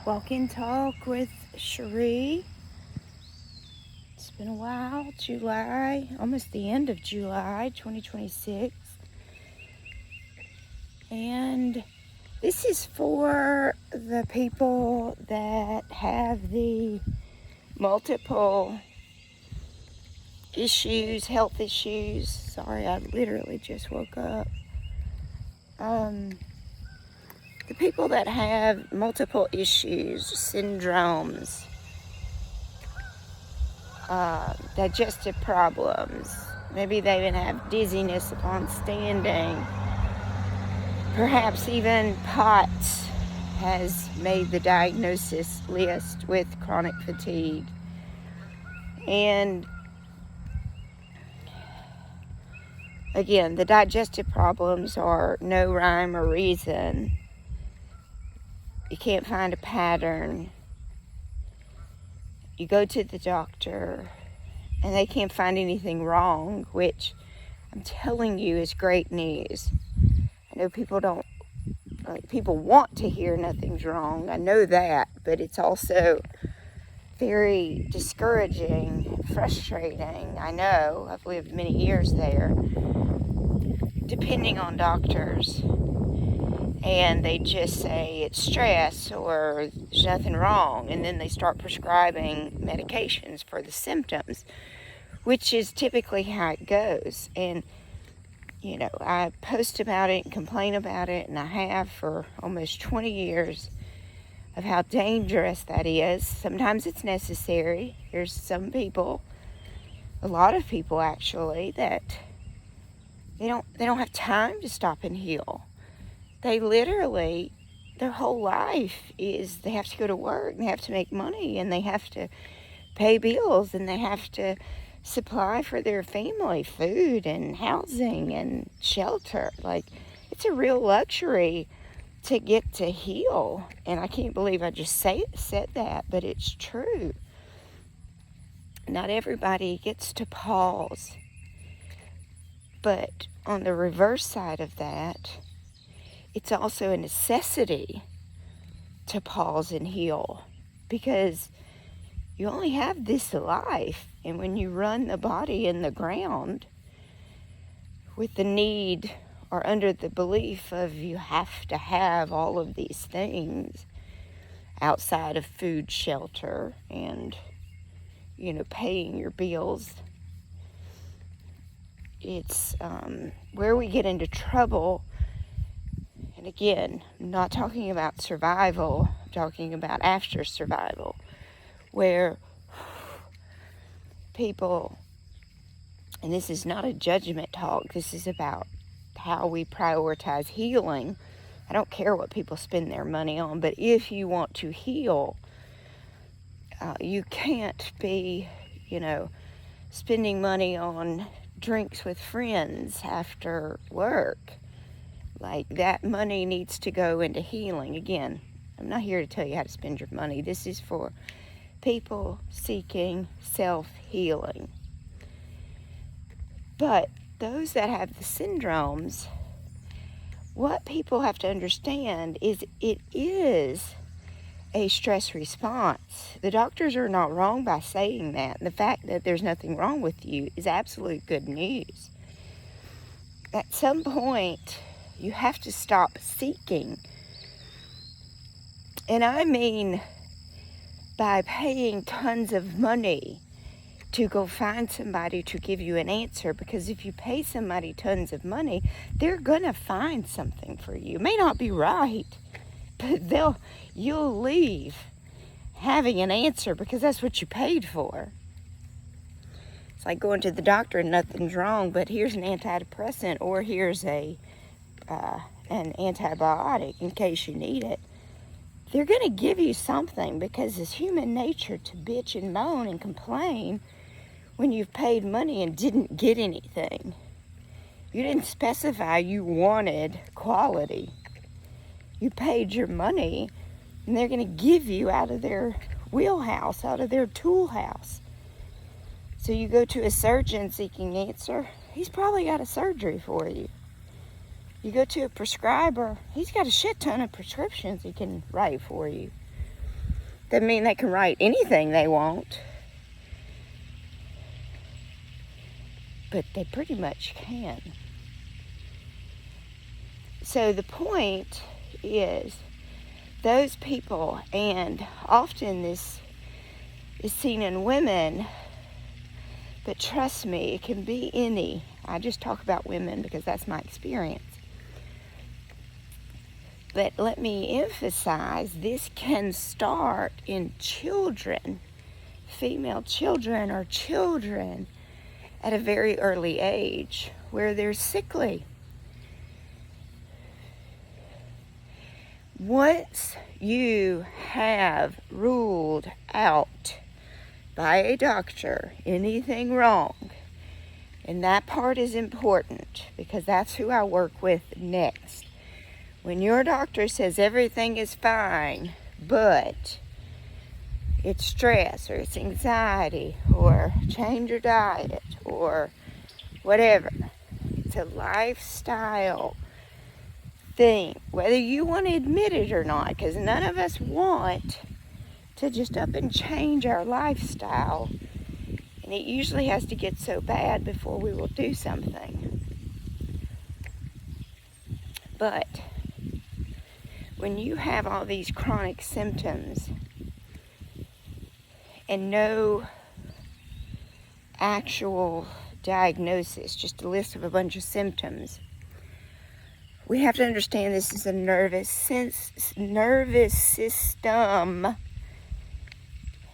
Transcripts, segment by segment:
Walk and Talk with Cherie. It's been a while. July, almost the end of July 2026. And this is for the people that have the multiple issues, health issues. Sorry, I literally just woke up. The people that have multiple issues, syndromes, digestive problems. Maybe they even have dizziness upon standing. Perhaps even POTS has made the diagnosis list with chronic fatigue. And again, the digestive problems are no rhyme or reason. You can't find a pattern. You go to the doctor and they can't find anything wrong, which I'm telling you is great news. I know people want to hear nothing's wrong. I know that, but it's also very discouraging, frustrating. I know, I've lived many years there, depending on doctors. And they just say it's stress or there's nothing wrong. And then they start prescribing medications for the symptoms, which is typically how it goes. And, you know, I post about it and complain about it, and I have for almost 20 years, of how dangerous that is. Sometimes it's necessary. There's some people, a lot of people actually, that they don't have time to stop and heal. They literally, their whole life is they have to go to work, and they have to make money, and they have to pay bills, and they have to supply for their family food and housing and shelter. Like, it's a real luxury to get to heal. And I can't believe I just said that, but it's true. Not everybody gets to pause. But on the reverse side of that, it's also a necessity to pause and heal, because you only have this life. And when you run the body in the ground with the need or under the belief of you have to have all of these things outside of food, shelter, and, you know, paying your bills, it's where we get into trouble. And again, I'm not talking about survival, I'm talking about after survival, where people, and this is not a judgment talk, this is about how we prioritize healing. I don't care what people spend their money on, but if you want to heal, you can't be, you know, spending money on drinks with friends after work. Like, that money needs to go into healing. Again, I'm not here to tell you how to spend your money. This is for people seeking self-healing. But those that have the syndromes, what people have to understand is it is a stress response. The doctors are not wrong by saying that. The fact that there's nothing wrong with you is absolute good news. At some point, you have to stop seeking. And I mean by paying tons of money to go find somebody to give you an answer, because if you pay somebody tons of money, they're gonna find something for you. It may not be right, but you'll leave having an answer because that's what you paid for. It's like going to the doctor and nothing's wrong, but here's an antidepressant, or here's an antibiotic in case you need it. They're going to give you something, because it's human nature to bitch and moan and complain when you've paid money and didn't get anything. You didn't specify you wanted quality. You paid your money, and they're going to give you out of their wheelhouse, out of their tool house. So you go to a surgeon seeking answer, he's probably got a surgery for you. You go to a prescriber, he's got a shit ton of prescriptions he can write for you. Doesn't mean they can write anything they want, but they pretty much can. So the point is, those people, and often this is seen in women, but trust me, it can be any. I just talk about women because that's my experience. But let me emphasize, this can start in children, female children or children at a very early age where they're sickly. Once you have ruled out by a doctor anything wrong, and that part is important because that's who I work with next. When your doctor says everything is fine, but it's stress or it's anxiety or change your diet or whatever, it's a lifestyle thing, whether you want to admit it or not, because none of us want to just up and change our lifestyle, and it usually has to get so bad before we will do something. But when you have all these chronic symptoms and no actual diagnosis, just a list of a bunch of symptoms, we have to understand this is a nervous system.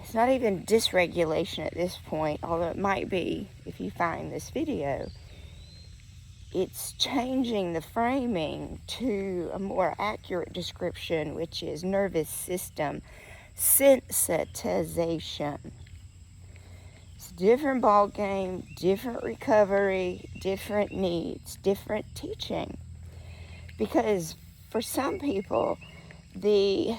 It's not even dysregulation at this point, although it might be if you find this video. It's changing the framing to a more accurate description, which is nervous system sensitization. It's a different ball game, different recovery, different needs, different teaching. Because for some people, the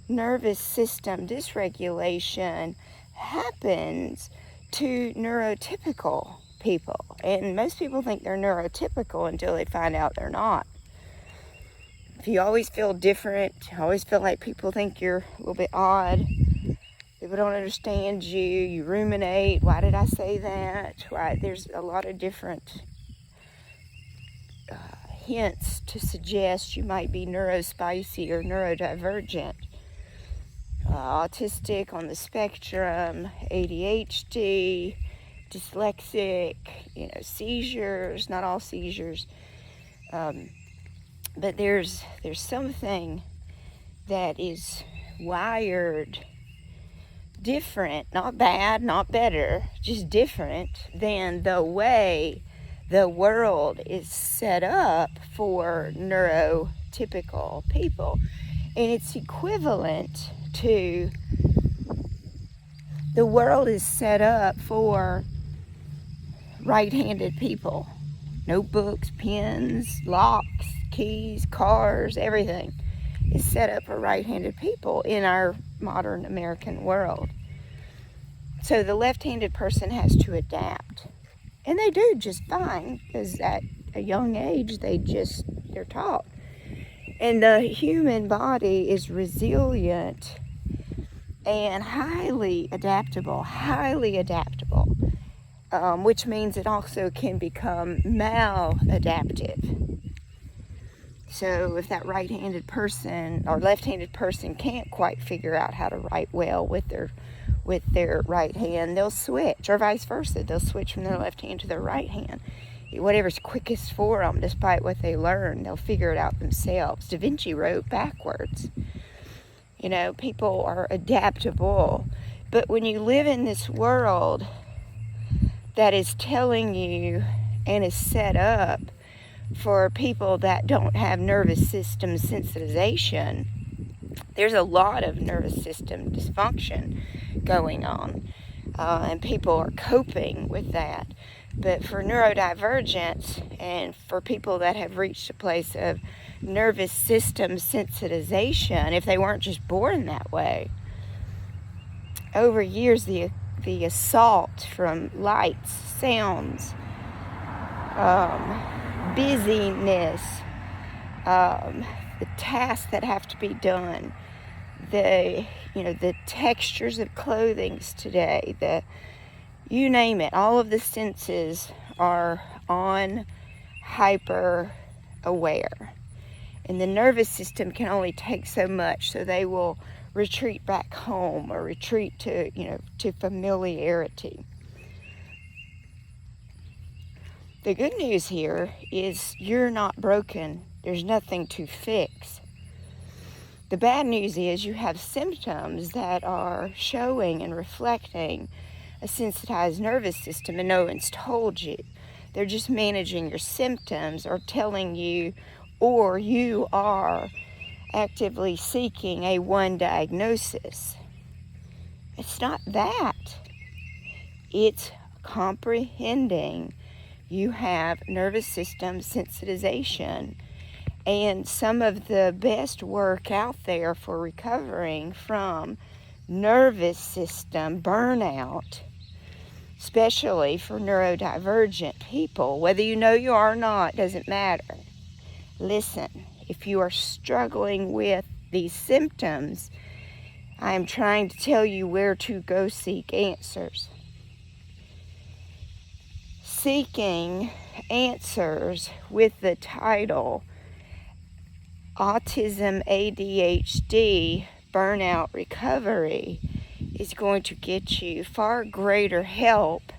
nervous system dysregulation happens to neurotypical people, and most people think they're neurotypical until they find out they're not. If you always feel different, always feel like people think you're a little bit odd, people don't understand you, you ruminate, why did I say that? Why? There's a lot of different hints to suggest you might be neurospicy or neurodivergent. Autistic on the spectrum, ADHD, dyslexic, seizures, not all seizures, but there's something that is wired different, not bad, not better, just different than the way the world is set up for neurotypical people. And it's equivalent to the world is set up for right-handed people. Notebooks, pens, locks, keys, cars, everything is set up for right-handed people in our modern American world. So the left-handed person has to adapt. And they do just fine, because at a young age, they're taught. And the human body is resilient and highly adaptable, which means it also can become maladaptive. So if that right-handed person or left-handed person can't quite figure out how to write well with their right hand, they'll switch, or vice versa. They'll switch from their left hand to their right hand. Whatever's quickest for them, despite what they learn, they'll figure it out themselves. Da Vinci wrote backwards. People are adaptable. But when you live in this world that is telling you and is set up for people that don't have nervous system sensitization, there's a lot of nervous system dysfunction going on, and people are coping with that. But for neurodivergence and for people that have reached a place of nervous system sensitization, if they weren't just born that way, over years the assault from lights, sounds, busyness, the tasks that have to be done, the textures of clothing today, you name it, all of the senses are on hyper aware. And the nervous system can only take so much, so they will retreat back home or retreat to familiarity. The good news here is you're not broken. There's nothing to fix. The bad news is you have symptoms that are showing and reflecting a sensitized nervous system, and no one's told you. They're just managing your symptoms or telling you, or you are actively seeking a one diagnosis. It's not that. It's comprehending you have nervous system sensitization. And some of the best work out there for recovering from nervous system burnout, especially for neurodivergent people, whether you know you are or not, doesn't matter. Listen, if you are struggling with these symptoms, I am trying to tell you where to go seek answers. Seeking answers with the title Autism ADHD Burnout Recovery is going to get you far greater help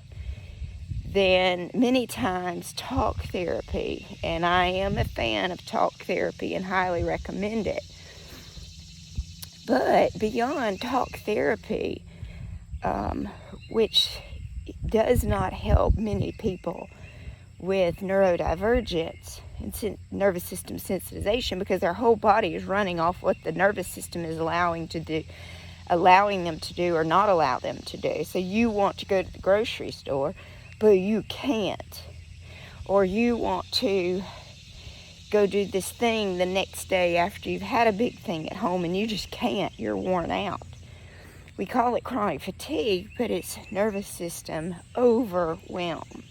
than many times talk therapy. And I am a fan of talk therapy and highly recommend it. But beyond talk therapy, which does not help many people with neurodivergence and nervous system sensitization, because their whole body is running off what the nervous system is allowing them to do or not allow them to do. So you want to go to the grocery store, but you can't. Or you want to go do this thing the next day after you've had a big thing at home and you just can't. You're worn out. We call it chronic fatigue, but it's nervous system overwhelm.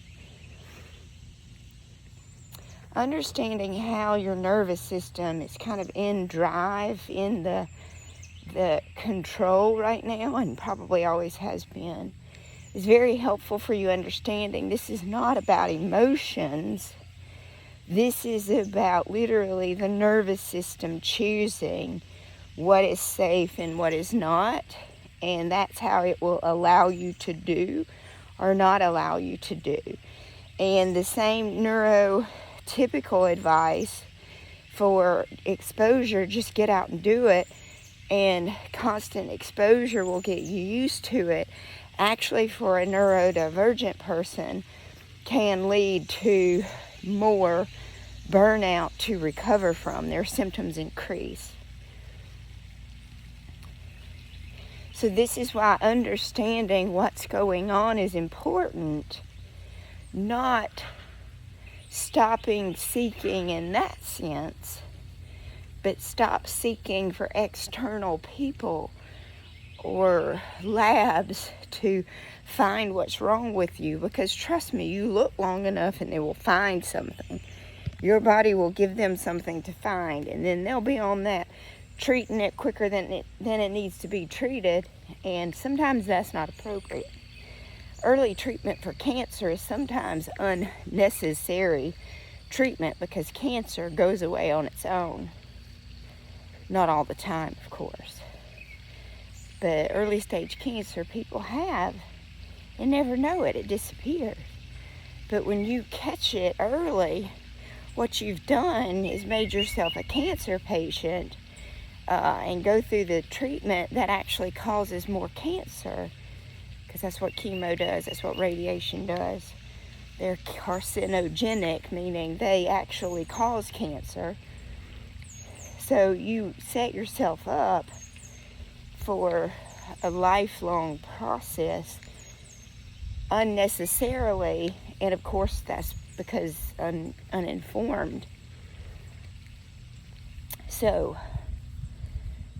Understanding how your nervous system is kind of in drive, in the control right now, and probably always has been, is very helpful for you understanding this is not about emotions. This is about literally the nervous system choosing what is safe and what is not, and that's how it will allow you to do or not allow you to do. And the same neurotypical advice for exposure, just get out and do it, and constant exposure will get you used to it, actually for a neurodivergent person can lead to more burnout to recover from. Their symptoms increase. So this is why understanding what's going on is important, not stopping seeking in that sense, but stop seeking for external people or labs to find what's wrong with you, because trust me, you look long enough and they will find something. Your body will give them something to find, and then they'll be on that, treating it quicker than it needs to be treated, and sometimes that's not appropriate. Early treatment for cancer is sometimes unnecessary treatment because cancer goes away on its own. Not all the time, of course. But early stage cancer people have and never know it. It disappears. But when you catch it early, what you've done is made yourself a cancer patient and go through the treatment that actually causes more cancer, because that's what chemo does, that's what radiation does. They're carcinogenic, meaning they actually cause cancer. So you set yourself up for a lifelong process unnecessarily, and of course that's because uninformed. So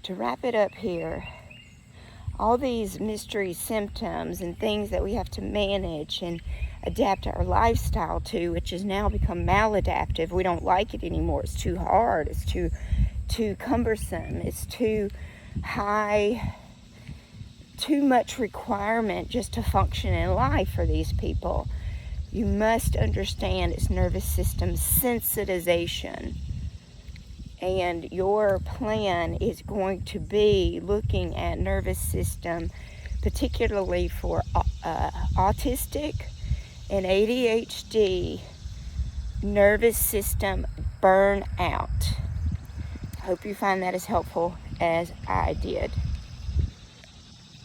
to wrap it up here, all these mystery symptoms and things that we have to manage and adapt our lifestyle to, which has now become maladaptive. We don't like it anymore. It's too hard. It's too cumbersome. It's too too much requirement just to function in life for these people. You must understand it's nervous system sensitization. And your plan is going to be looking at nervous system, particularly for autistic and ADHD nervous system burnout. I hope you find that as helpful as I did.